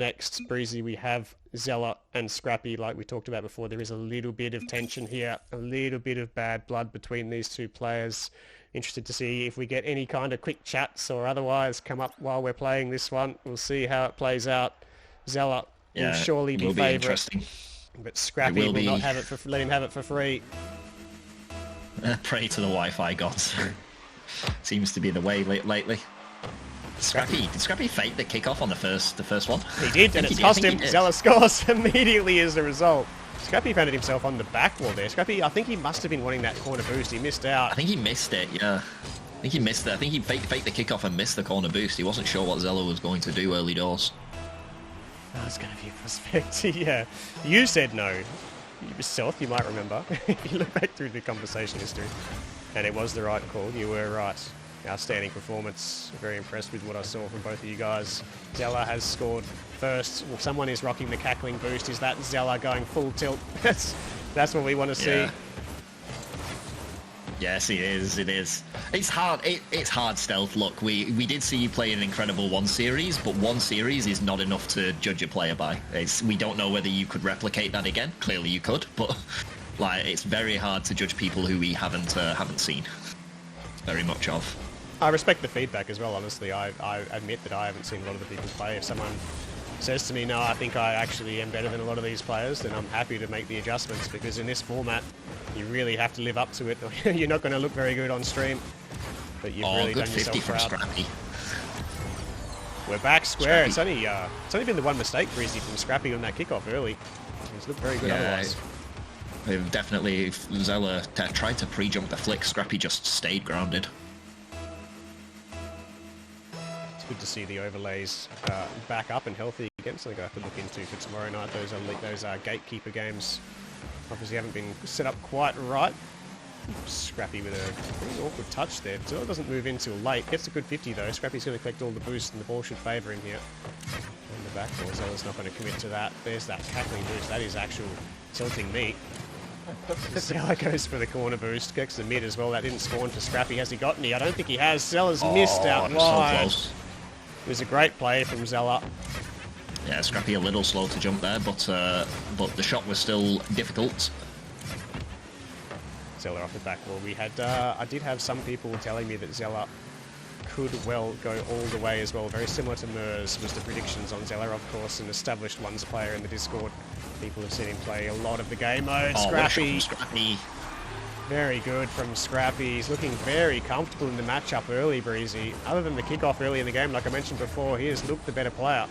next, Breezy, we have Xela and Scrappy, like we talked about before. There is a little bit of tension here, a little bit of bad blood between these two players. Interested to see if we get any kind of quick chats or otherwise come up while we're playing this one. We'll see how it plays out. Xela will surely be favourite, but Scrappy will not have it let him have it for free. Pray to the Wi-Fi gods. Seems to be the way lately. Did Scrappy fake the kickoff on the first one? He did, and it's cost him. Xela scores immediately as a result. Scrappy found himself on the back wall there. Scrappy, I think he must have been wanting that corner boost. He missed out. I think he missed it, yeah. I think he missed it. I think he faked the kickoff and missed the corner boost. He wasn't sure what Xela was going to do early doors. That's going to be a prospect. Yeah. You said no. Yourself, you might remember. If you look back through the conversation history. And it was the right call. You were right. Outstanding performance. Very impressed with what I saw from both of you guys. Xela has scored first. Well, someone is rocking the cackling boost. Is that Xela going full tilt? That's what we want to see. Yeah. Yes, it is. It is. It's hard. It's hard stealth. Look, we did see you play an incredible one series, but one series is not enough to judge a player by. We don't know whether you could replicate that again. Clearly, you could, but like it's very hard to judge people who we haven't seen very much of. I respect the feedback as well, honestly. I admit that I haven't seen a lot of the people play. If someone says to me, no, I think I actually am better than a lot of these players, then I'm happy to make the adjustments, because in this format, you really have to live up to it. You're not going to look very good on stream, but you've really done yourself proud. Scrappy. We're back square. It's only been the one mistake, Breezy, from Scrappy on that kickoff early. He's looked very good otherwise. They've definitely, if Xela tried to pre-jump the flick, Scrappy just stayed grounded. Good to see the overlays back up and healthy again. Something I have to look into for tomorrow night. Those are gatekeeper games. Obviously haven't been set up quite right. Scrappy with a pretty awkward touch there. Xela doesn't move in till late. Gets a good 50 though. Scrappy's going to collect all the boosts and the ball should favour him here. On the back ball, Xela's not going to commit to that. There's that cackling boost. That is actual tilting meat. Xela goes for the corner boost. Gets the mid as well. That didn't spawn for Scrappy. Has he got any? I don't think he has. Xela's missed out wide. So close. It was a great play from Xela. Yeah, Scrappy a little slow to jump there, but the shot was still difficult. Xela off the back wall. We had, I did have some people telling me that Xela could well go all the way as well. Very similar to Mers was the predictions on Xela, of course, an established ones player in the Discord. People have seen him play a lot of the game mode. Scrappy. Very good from Scrappy. He's looking very comfortable in the matchup early, Breezy. Other than the kickoff early in the game, like I mentioned before, he has looked the better player.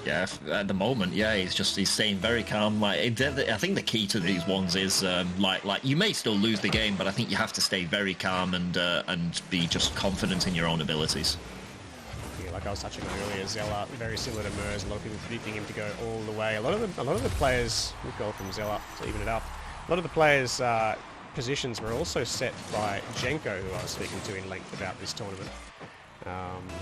Yeah, at the moment, yeah, he's staying very calm. Like, I think the key to these ones is like you may still lose the game, but I think you have to stay very calm and be just confident in your own abilities. Yeah, like I was touching on earlier, Xela very similar to Mers. A lot of people predicting him to go all the way. A lot of the players, good goal from Xela to even it up. A lot of the players' positions were also set by Jenko, who I was speaking to in length about this tournament.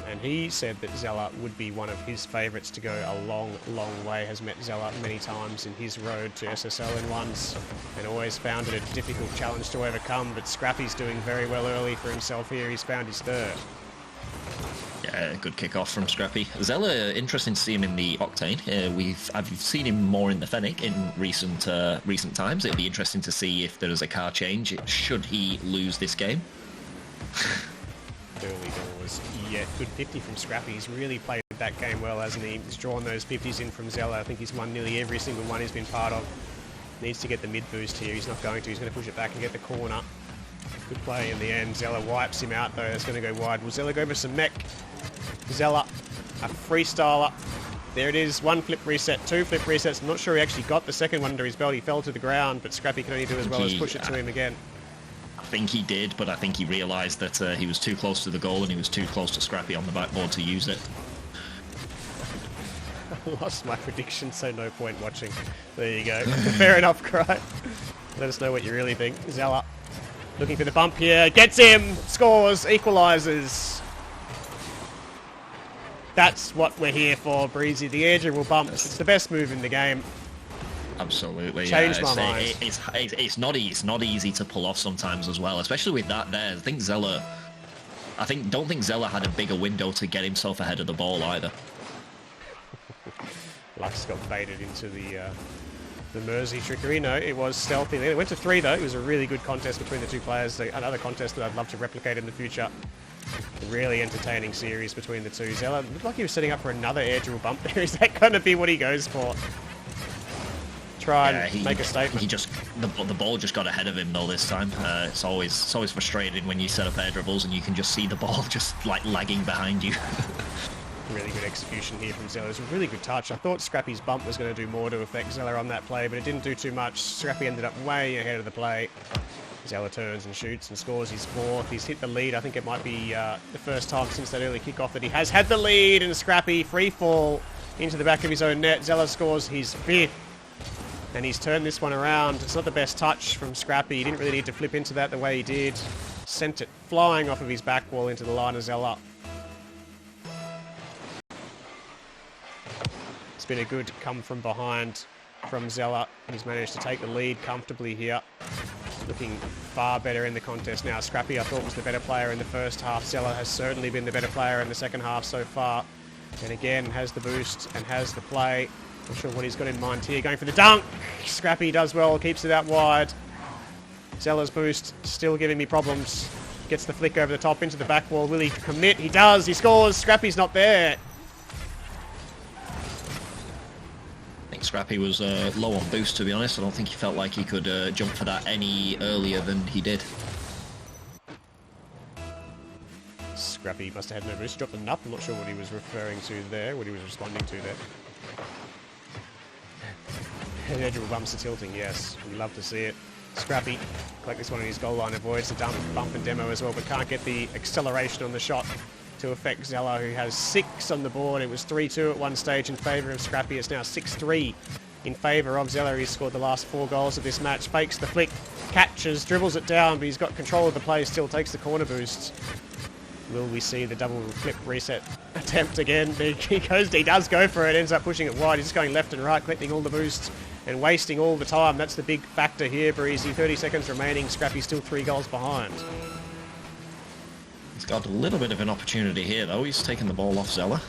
And he said that Xela would be one of his favourites to go a long, long way. Has met Xela many times in his road to SSL in ones and always found it a difficult challenge to overcome. But Scrappy's doing very well early for himself here. He's found his third. Yeah, good kick-off from Scrappy. Xela, interesting to see him in the Octane. I've seen him more in the Fennec in recent times. It'll be interesting to see if there is a car change should he lose this game. Early doors. Yeah, good 50 from Scrappy. He's really played that game well, hasn't he? He's drawn those 50s in from Xela. I think he's won nearly every single one he's been part of. Needs to get the mid boost here. He's not going to. He's going to push it back and get the corner. Good play in the end. Xela wipes him out though. It's going to go wide. Will Xela go for some mech? Xela, a freestyler. There it is. One flip reset, two flip resets. I'm not sure he actually got the second one under his belt. He fell to the ground, but Scrappy can only do as well as push it to him again. I think he did, but I think he realised that he was too close to the goal and he was too close to Scrappy on the backboard to use it. I lost my prediction, so no point watching. There you go. Fair enough, Cry. Let us know what you really think. Xela looking for the bump here. Gets him! Scores! Equalises! That's what we're here for, Breezy. The air dribble bump. It's the best move in the game. Absolutely. Changed my mind. It's not easy to pull off sometimes as well, especially with that there. I don't think Xela had a bigger window to get himself ahead of the ball either. Lux got baited into the Mersey trickery. No, it was stealthy. It went to 3 though. It was a really good contest between the two players. Another contest that I'd love to replicate in the future. A really entertaining series between the two. Xela looked like he was setting up for another air drill bump there. Is that going to be what he goes for? Try and make a statement. He just the ball just got ahead of him though this time. It's always frustrating when you set up air dribbles and you can just see the ball just like lagging behind you. Really good execution here from Xela. It was a really good touch. I thought Scrappy's bump was going to do more to affect Xela on that play, but it didn't do too much. Scrappy ended up way ahead of the play. Xela turns and shoots and scores his 4th. He's hit the lead. I think it might be the first time since that early kickoff that he has had the lead, and Scrappy free fall into the back of his own net. Xela scores his 5th, and he's turned this one around. It's not the best touch from Scrappy. He didn't really need to flip into that the way he did. Sent it flying off of his back wall into the line of Xela. It's been a good come from behind from Xela. He's managed to take the lead comfortably here. Looking far better in the contest now. Scrappy, I thought, was the better player in the first half. Xela has certainly been the better player in the second half so far. And again, has the boost and has the play. Not sure what he's got in mind here. Going for the dunk. Scrappy does well, keeps it out wide. Xela's boost still giving me problems. Gets the flick over the top into the back wall. Will he commit? He does. He scores. Scrappy's not there. Scrappy was low on boost, to be honest. I don't think he felt like he could jump for that any earlier than he did. Scrappy must have had no boost. Dropped the nup. I'm not sure what he was referring to there, what he was responding to there. Edgeable bumps are tilting, yes. We love to see it. Scrappy, like this one in his goal line, avoids the bump and demo as well, but can't get the acceleration on the shot to affect Xela, who has 6 on the board. It was 3-2 at one stage in favour of Scrappy. It's now 6-3 in favour of Xela. He's scored the last 4 goals of this match. Fakes the flick, catches, dribbles it down, but he's got control of the play, still takes the corner boost. Will we see the double flip reset attempt again? He does go for it, ends up pushing it wide. He's just going left and right, collecting all the boosts and wasting all the time. That's the big factor here, Breezy. 30 seconds remaining. Scrappy's still 3 goals behind. He's got a little bit of an opportunity here, though. He's taking the ball off Xela.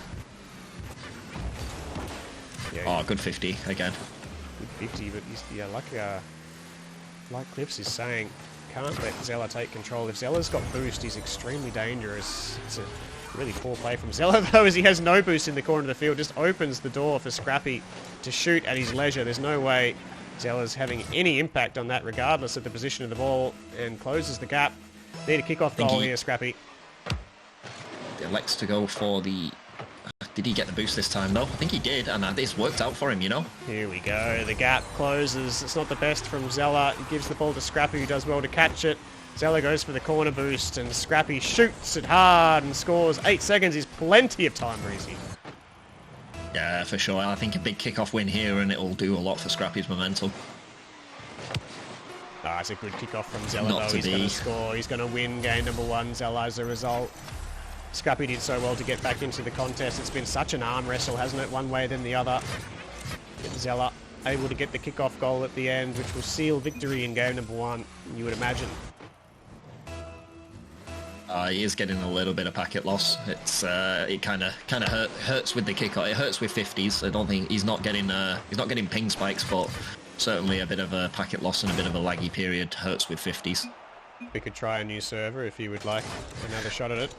Yeah, good 50 again. Good 50, but he's, yeah, like Cliffs is saying, can't let Xela take control. If Xela's got boost, he's extremely dangerous. It's a really poor play from Xela, though, as he has no boost in the corner of the field. Just opens the door for Scrappy to shoot at his leisure. There's no way Xela's having any impact on that, regardless of the position of the ball, and closes the gap. Need a kickoff goal here, Scrappy. Elects to go for the... Did he get the boost this time, though? I think he did, and this worked out for him, you know? Here we go. The gap closes. It's not the best from Xela. He gives the ball to Scrappy, who does well to catch it. Xela goes for the corner boost, and Scrappy shoots it hard and scores. 8 seconds is plenty of time, Breezy. Yeah, for sure. I think a big kickoff win here, and it'll do a lot for Scrappy's momentum. It's a good kickoff from Xela, though. He's going to score. He's going to win game number 1, Xela, as a result. Scrappy did so well to get back into the contest. It's been such an arm wrestle, hasn't it? One way, then the other. Xela able to get the kickoff goal at the end, which will seal victory in game number 1, you would imagine. He is getting a little bit of packet loss. It kind of hurts with the kickoff. It hurts with 50s. I don't think he's not getting ping spikes, but certainly a bit of a packet loss and a bit of a laggy period hurts with 50s. We could try a new server if you would like another shot at it.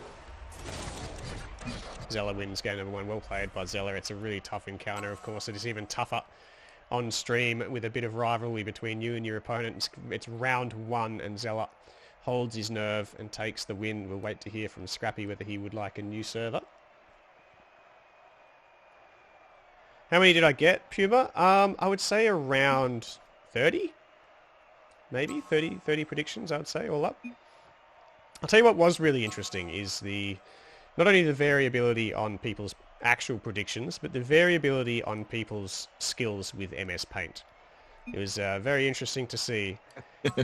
Xela wins game number 1. Well played by Xela. It's a really tough encounter, of course. It is even tougher on stream with a bit of rivalry between you and your opponent. It's round 1 and Xela holds his nerve and takes the win. We'll wait to hear from Scrappy whether he would like a new server. How many did I get, Puma? I would say around 30? Maybe 30 predictions, I would say, all up. I'll tell you what was really interesting is not only the variability on people's actual predictions, but the variability on people's skills with MS Paint. It was very interesting to see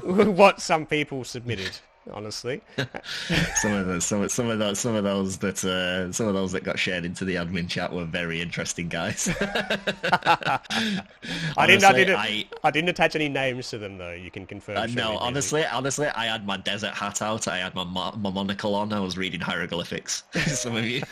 what some people submitted. Honestly, some of those that got shared into the admin chat were very interesting guys. I didn't attach any names to them though. You can confirm. No, honestly, I had my desert hat out. I had my monocle on. I was reading hieroglyphics. Some of you.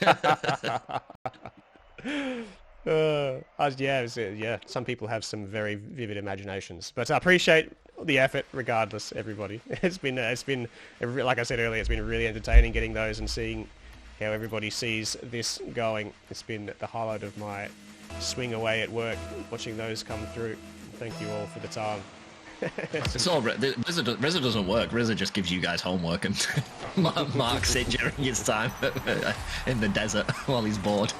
Yeah. Some people have some very vivid imaginations, but I appreciate the effort regardless. Everybody, like I said earlier, it's been really entertaining getting those and seeing how everybody sees this going. It's been the highlight of my swing away at work, watching those come through. Thank you all for the time. It's all Rizza doesn't work. Rizza just gives you guys homework and marks it during his time in the desert while he's bored.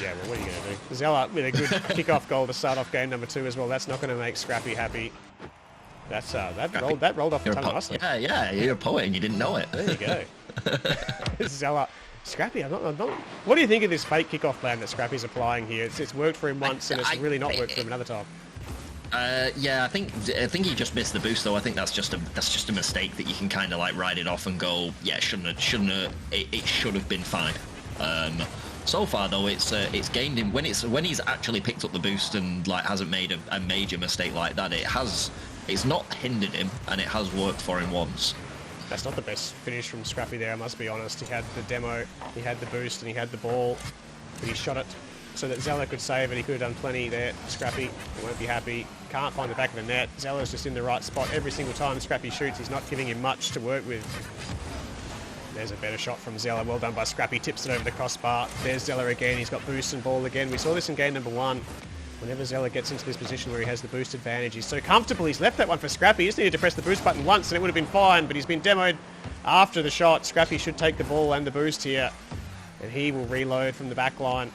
Yeah, well, what are you going to do? Xela with a good kickoff goal to start off game number 2 as well. That's not going to make Scrappy happy. That rolled off the tongue nicely. Yeah, you're a poet and you didn't know it. There you go. Xela. Scrappy, I'm not. What do you think of this fake kickoff plan that Scrappy's applying here? It's worked for him once and it's really not worked for him another time. Yeah, I think he just missed the boost though. I think that's just a mistake that you can kind of like write it off and go, yeah, it should have been fine. So far though, it's gained him when he's actually picked up the boost and like hasn't made a major mistake like that. It's not hindered him and it has worked for him once. That's not the best finish from Scrappy there, I must be honest. He had the demo, he had the boost, and he had the ball, but he shot it so that Xela could save it. He could have done plenty there. Scrappy won't be happy. Can't find the back of the net. Xela's just in the right spot every single time Scrappy shoots. He's not giving him much to work with. There's a better shot from Xela. Well done by Scrappy. Tips it over the crossbar. There's Xela again. He's got boost and ball again. We saw this in game number 1. Whenever Xela gets into this position where he has the boost advantage, he's so comfortable. He's left that one for Scrappy. He just needed to press the boost button once and it would have been fine, but he's been demoed after the shot. Scrappy should take the ball and the boost here, and he will reload from the back line.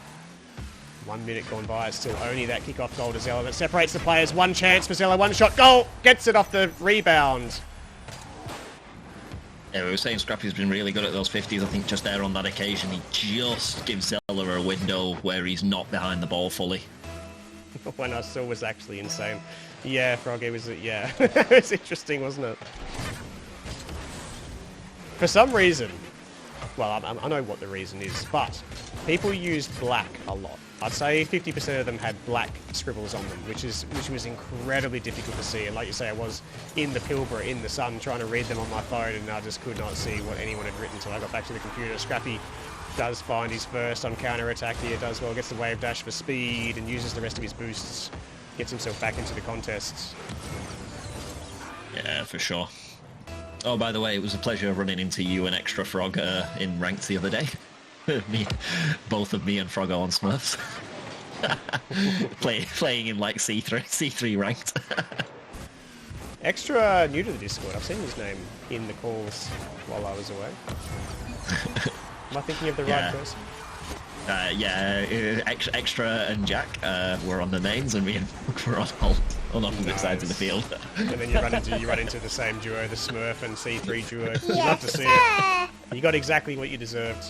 1 minute gone by. It's still only that kickoff goal to Xela that separates the players. One chance for Xela. One shot. Goal! Gets it off the rebound. Yeah, we were saying Scrappy's been really good at those 50s. I think just there on that occasion, he just gives Xela a window where he's not behind the ball fully. When I saw was actually insane. Yeah, Frog, it was it's interesting, wasn't it? For some reason, well, I know what the reason is, but people used black a lot. I'd say 50% of them had black scribbles on them, which was incredibly difficult to see. And like you say, I was in the Pilbara in the sun trying to read them on my phone, and I just could not see what anyone had written until I got back to the computer. Scrappy does find his first on counter-attack here, does well, gets the wave dash for speed and uses the rest of his boosts, gets himself back into the contest. Yeah, for sure. Oh, by the way, it was a pleasure running into you and Extra Frog in ranked the other day. Both of me and Froggo on Smurfs. Playing in like C3 ranked. Extra new to the Discord. I've seen his name in the calls while I was away. Am I thinking of the right person? Extra and Jack were on the mains, and me and were on opposite sides of the field. And then you run into the same duo, the Smurf and C3 duo. Yes, you'd love to see it. You got exactly what you deserved.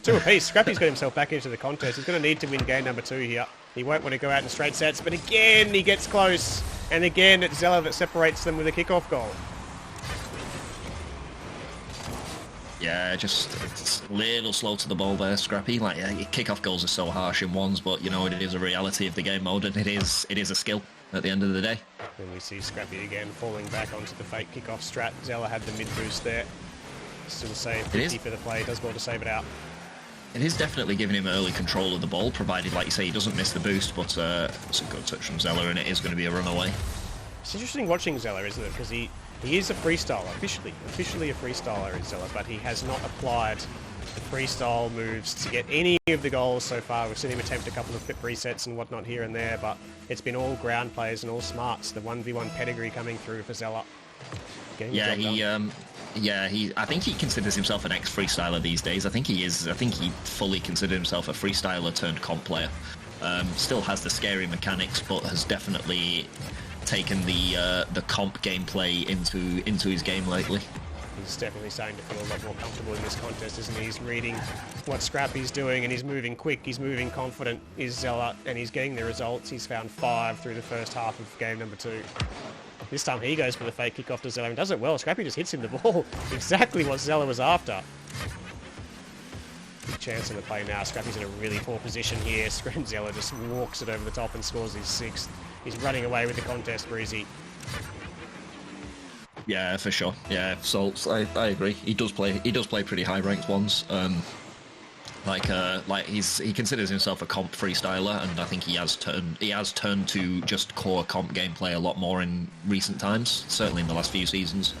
2 apiece. Scrappy's got himself back into the contest. He's going to need to win game number 2 here. He won't want to go out in straight sets, but again he gets close. And again it's Xela that separates them with a kickoff goal. Yeah, just it's a little slow to the ball there, Scrappy. Like, yeah, kickoff goals are so harsh in ones, but you know it is a reality of the game mode, and it is a skill at the end of the day. Then we see Scrappy again falling back onto the fake kickoff strat. Xela had the mid boost there. Still save 50 for the play. Does well to save it out. It is definitely giving him early control of the ball, provided, like you say, he doesn't miss the boost. But it's a good touch from Xela, and it is going to be a runaway. It's interesting watching Xela, isn't it? Because he is a freestyler, officially a freestyler in Xela, but he has not applied the freestyle moves to get any of the goals so far. We've seen him attempt a couple of flip resets and whatnot here and there, but it's been all ground plays and all smarts. The 1v1 pedigree coming through for Xela. I think he considers himself an ex-freestyler these days. I think he fully considers himself a freestyler turned comp player. Still has the scary mechanics, but has definitely taken the comp gameplay into his game lately. He's definitely starting to feel a lot more comfortable in this contest, isn't he? He's reading what Scrappy's doing, and he's moving quick, he's moving confident, is Xela, and he's getting the results. He's found 5 through the first half of game number 2. This time he goes for the fake kickoff to Xela and does it well. Scrappy just hits him the ball. Exactly what Xela was after. Big chance in the play now. Scrappy's in a really poor position here. Xela just walks it over the top and scores his 6th. He's running away with the contest, Breezy. Yeah, for sure. Yeah, so I agree. He does play pretty high ranked ones. Like he considers himself a comp freestyler, and I think he has turned to just core comp gameplay a lot more in recent times, certainly in the last few seasons.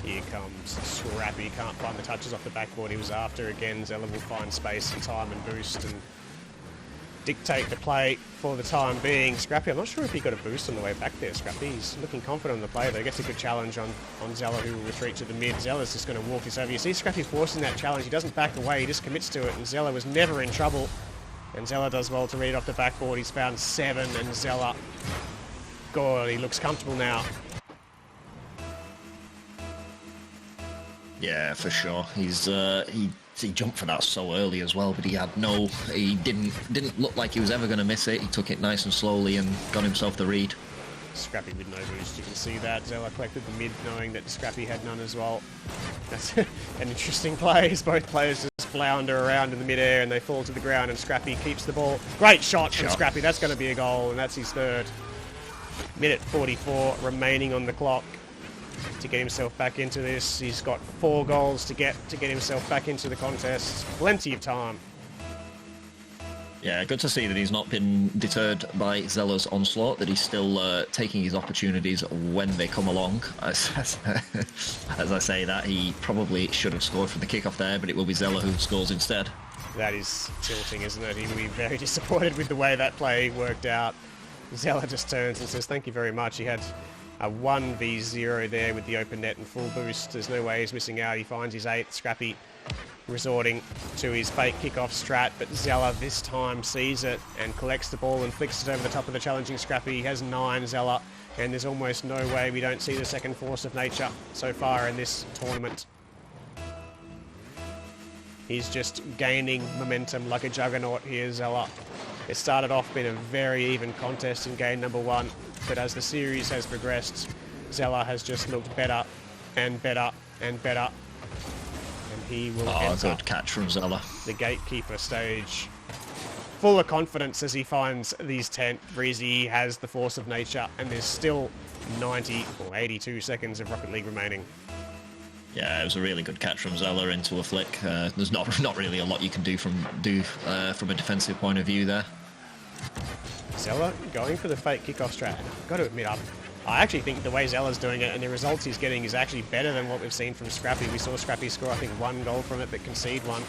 Here comes Scrappy, can't find the touches off the backboard he was after. Again, Xela will find space and time and boost and dictate the play for the time being. Scrappy, I'm not sure if he got a boost on the way back there, Scrappy. He's looking confident on the play, though. He gets a good challenge on Xela, who will retreat to the mid. Xela's just going to walk this over. You see Scrappy forcing that challenge. He doesn't back away, he just commits to it, and Xela was never in trouble. And Xela does well to read it off the backboard. He's found 7, and Xela, God, he looks comfortable now. Yeah, for sure. He jumped for that so early as well, but he didn't look like he was ever going to miss it. He took it nice and slowly and got himself the read. Scrappy with no boost, you can see that. Xela collected the mid knowing that Scrappy had none as well. That's an interesting play as both players just flounder around in the mid-air and they fall to the ground and Scrappy keeps the ball. Great shot from Scrappy, that's going to be a goal and that's his third. Minute 44 remaining on the clock to get himself back into this. He's got 4 goals to get himself back into the contest. Plenty of time. Yeah, good to see that he's not been deterred by Xela's onslaught, that he's still taking his opportunities when they come along. As I say that, he probably should have scored from the kickoff there, but it will be Xela who scores instead. That is tilting, isn't it? He will be very disappointed with the way that play worked out. Xela just turns and says, thank you very much. He had a 1v0 there with the open net and full boost. There's no way he's missing out. He finds his 8th. Scrappy resorting to his fake kickoff strat, but Xela this time sees it and collects the ball and flicks it over the top of the challenging Scrappy. He has 9, Xela, and there's almost no way we don't see the second force of nature so far in this tournament. He's just gaining momentum like a juggernaut here, Xela. It started off being a very even contest in game number 1, but as the series has progressed, Xela has just looked better and better and better. And he will enter good catch from Xela. The gatekeeper stage full of confidence as he finds these 10 Breezy. He has the force of nature, and there's still 90 or 82 seconds of Rocket League remaining. Yeah, it was a really good catch from Xela into a flick. There's not really a lot you can do from a defensive point of view there. Xela going for the fake kickoff strat. I've got to admit, I actually think the way Xela's doing it and the results he's getting is actually better than what we've seen from Scrappy. We saw Scrappy score, I think, 1 goal from it, but concede 1.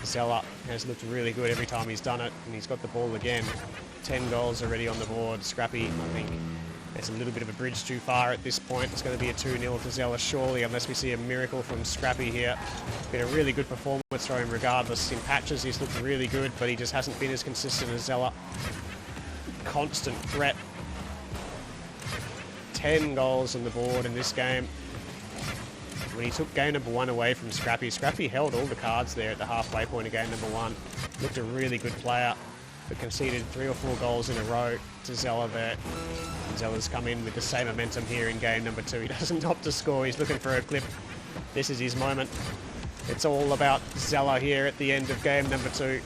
Xela has looked really good every time he's done it, and he's got the ball again. 10 goals already on the board. Scrappy, I think, it's a little bit of a bridge too far at this point. It's going to be a 2-0 to Xela, surely, unless we see a miracle from Scrappy here. It's been a really good performance from him regardless. In patches, he's looked really good, but he just hasn't been as consistent as Xela. Constant threat. 10 goals on the board in this game. When he took game number 1 away from Scrappy, Scrappy held all the cards there at the halfway point of game number 1. Looked a really good player, but conceded 3 or 4 goals in a row to Xela there. Xela's come in with the same momentum here in game number 2. He doesn't opt to score, he's looking for a clip. This is his moment. It's all about Xela here at the end of game number 2.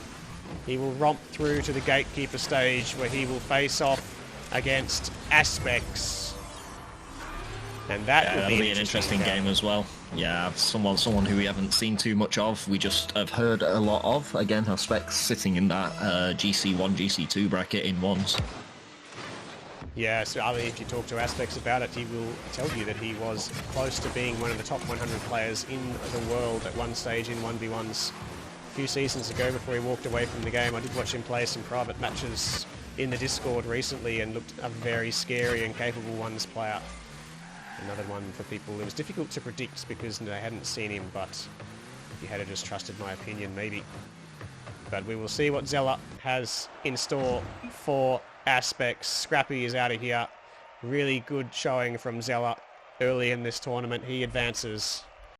He will romp through to the gatekeeper stage where he will face off against Aspects. And that will be an interesting game as well. Yeah, someone who we haven't seen too much of. We just have heard a lot of. Again, Aspects sitting in that GC1, GC2 bracket in ones. Yeah, so Ali, if you talk to Aspects about it, he will tell you that he was close to being one of the top 100 players in the world at one stage in 1v1s a few seasons ago before he walked away from the game. I did watch him play some private matches in the Discord recently and looked a very scary and capable ones player. Another one for people. It was difficult to predict because they hadn't seen him, but if you had just trusted my opinion, maybe. But we will see what Xela has in store for Aspects. Scrappy is out of here. Really good showing from Xela early in this tournament. He advances.